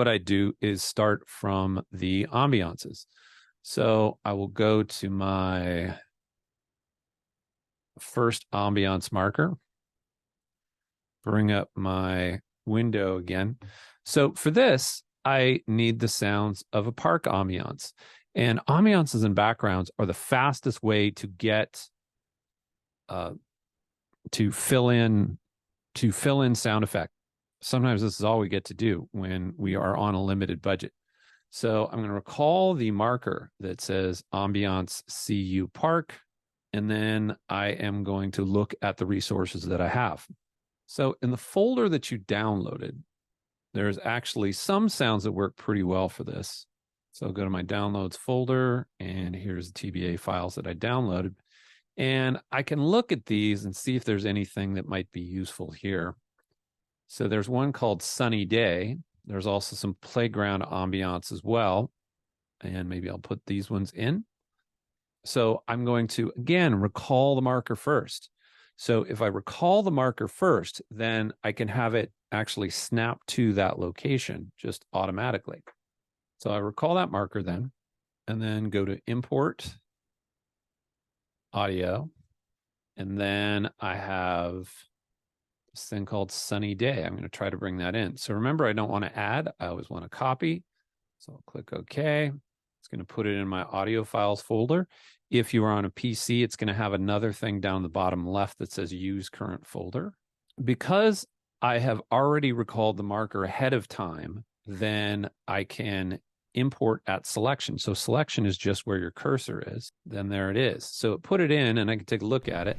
what I do is start from the ambiances. So I will go to my first ambiance marker, bring up my window again. So for this, I need the sounds of a park ambiance. And ambiances and backgrounds are the fastest way to get to fill in sound effect. Sometimes this is all we get to do when we are on a limited budget. So I'm going to recall the marker that says Ambiance CU Park, and then I am going to look at the resources that I have. So in the folder that you downloaded, there's actually some sounds that work pretty well for this. So I'll go to my downloads folder, and here's the TBA files that I downloaded. And I can look at these and see if there's anything that might be useful here. So there's one called Sunny Day. There's also some playground ambiance as well. And maybe I'll put these ones in. So I'm going to, again, recall the marker first. So if I recall the marker first, then I can have it actually snap to that location just automatically. So I recall that marker then, and then go to import audio. And then I have this thing called Sunny Day. I'm going to try to bring that in. So remember, I don't want to add. I always want to copy. So I'll click OK. It's going to put it in my audio files folder. If you are on a PC, it's going to have another thing down the bottom left that says use current folder. Because I have already recalled the marker ahead of time, then I can import at selection. So selection is just where your cursor is. Then there it is. So put it in and I can take a look at it.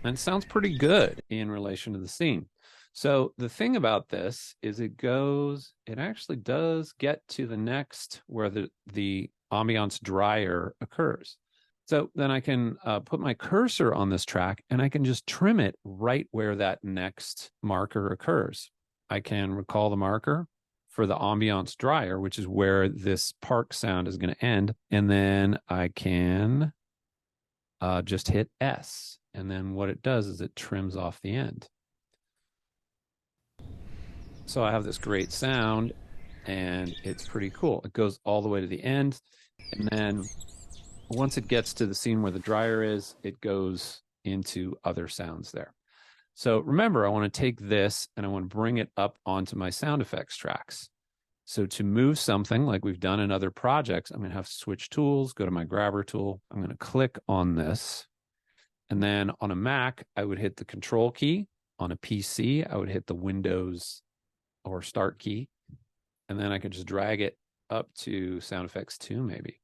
And it sounds pretty good in relation to the scene. So the thing about this is it actually does get to the next where the ambiance dryer occurs. So then I can put my cursor on this track and I can just trim it right where that next marker occurs. I can recall the marker for the ambiance dryer, which is where this park sound is going to end. And then I can just hit S. And then what it does is it trims off the end. So I have this great sound and it's pretty cool. It goes all the way to the end. And then once it gets to the scene where the dryer is, it goes into other sounds there. So remember, I want to take this and I want to bring it up onto my sound effects tracks. So to move something like we've done in other projects, I'm going to have to switch tools, go to my grabber tool. I'm going to click on this. And then on a Mac, I would hit the Control key. On a PC, I would hit the Windows or Start key. And then I could just drag it up to Sound Effects 2 maybe.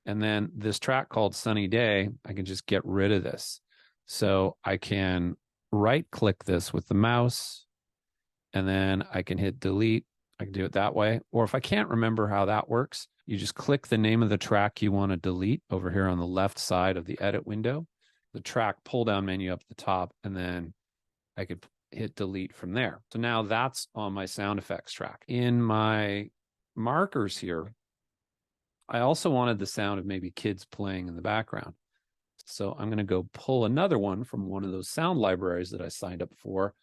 And then this track called Sunny Day, I can just get rid of this. So I can right-click this with the mouse, and then I can hit delete. I can do it that way. Or if I can't remember how that works, you just click the name of the track you want to delete over here on the left side of the edit window, the track pull-down menu up at the top, and then I could hit delete from there. So now that's on my sound effects track. In my markers here, I also wanted the sound of maybe kids playing in the background. So I'm going to go pull another one from one of those sound libraries that I signed up for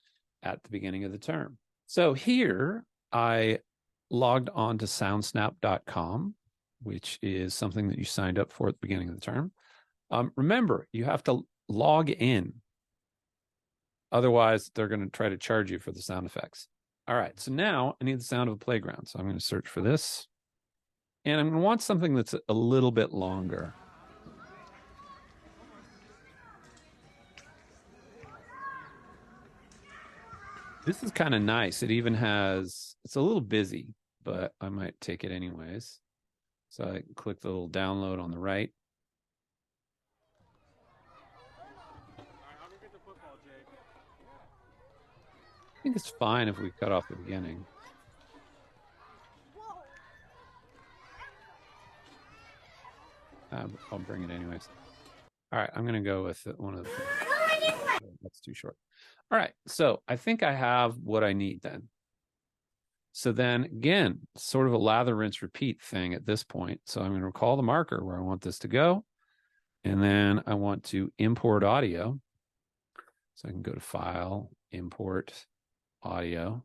at the beginning of the term. So here I logged on to soundsnap.com, which is something that you signed up for at the beginning of the term. Remember, you have to log in. Otherwise, they're going to try to charge you for the sound effects. All right, so now I need the sound of a playground. So I'm going to search for this. And I'm going to want something that's a little bit longer. This is kind of nice. It even has, it's a little busy, but I might take it anyways. So I click the little download on the right. I think it's fine if we cut off the beginning. I'll bring it anyways. All right, I'm going to go with one of the. That's too short. All right, so I think I have what I need then. So then again, sort of a lather, rinse, repeat thing at this point. So I'm going to recall the marker where I want this to go. And then I want to import audio. So I can go to File, Import audio.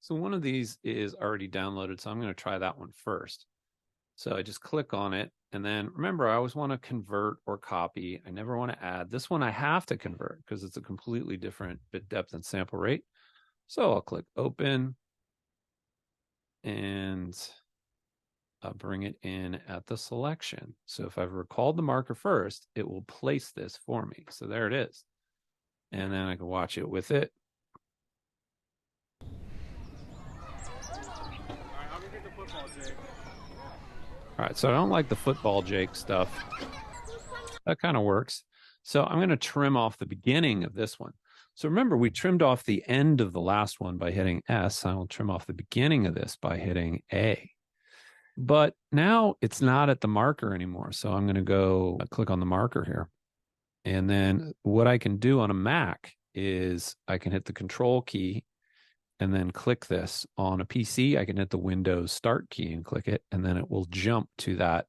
So one of these is already downloaded, so I'm going to try that one first. So I just click on it, and then remember, I always want to convert or copy. I never want to add. This one I have to convert because it's a completely different bit depth and sample rate. So I'll click open, and I'll bring it in at the selection. So if I've recalled the marker first, it will place this for me. So there it is. And then I can watch it with it. All right, so I don't like the football Jake stuff. That kind of works. So I'm going to trim off the beginning of this one. So remember, we trimmed off the end of the last one by hitting S. I will trim off the beginning of this by hitting A. But now it's not at the marker anymore. So I'm going to go click on the marker here. And then what I can do on a Mac is I can hit the Control key and then click this. On a PC, I can hit the Windows Start key and click it, and then it will jump to that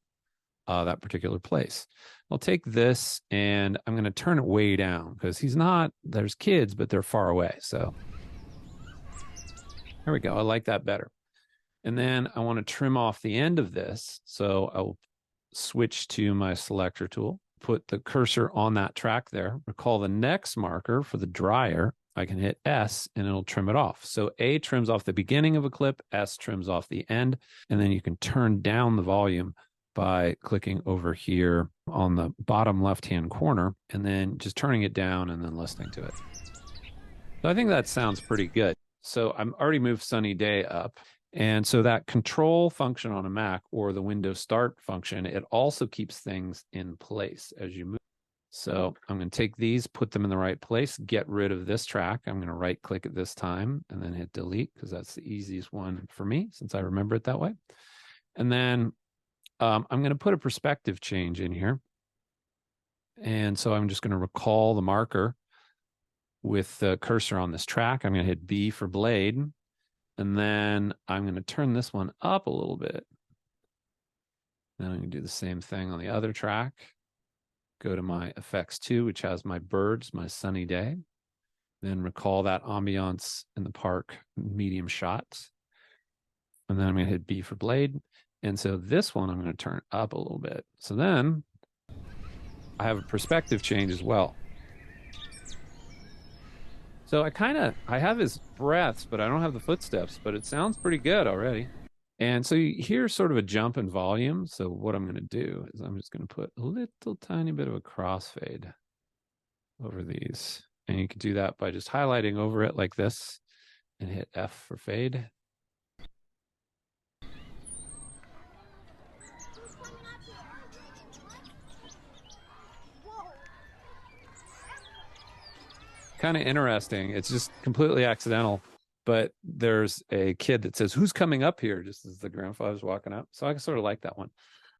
particular place. I'll take this and I'm going to turn it way down because there's kids, but they're far away. So there we go. I like that better. And then I want to trim off the end of this. So I will switch to my selector tool, put the cursor on that track there, recall the next marker for the dryer. I can hit S and it'll trim it off. So A trims off the beginning of a clip, S trims off the end, and then you can turn down the volume by clicking over here on the bottom left-hand corner and then just turning it down and then listening to it. So I think that sounds pretty good. So I'm already moved Sunny Day up. And so that control function on a Mac or the Windows Start function, it also keeps things in place as you move. So I'm going to take these, put them in the right place, get rid of this track. I'm going to right click it this time and then hit delete because that's the easiest one for me since I remember it that way. And then I'm going to put a perspective change in here. And so I'm just going to recall the marker with the cursor on this track. I'm going to hit B for blade. And then I'm going to turn this one up a little bit. Then I'm going to do the same thing on the other track. Go to my effects 2, which has my birds, my sunny day. Then recall that ambiance in the park medium shots. And then I'm going to hit B for blade. And so this one I'm going to turn up a little bit. So then I have a perspective change as well. So I have his breaths, but I don't have the footsteps, but it sounds pretty good already. And so you hear sort of a jump in volume. So what I'm going to do is I'm just going to put a little tiny bit of a crossfade over these. And you can do that by just highlighting over it like this and hit F for fade. Kind of interesting. It's just completely accidental. But there's a kid that says, "Who's coming up here?" just as the grandfather's walking up. So I sort of like that one.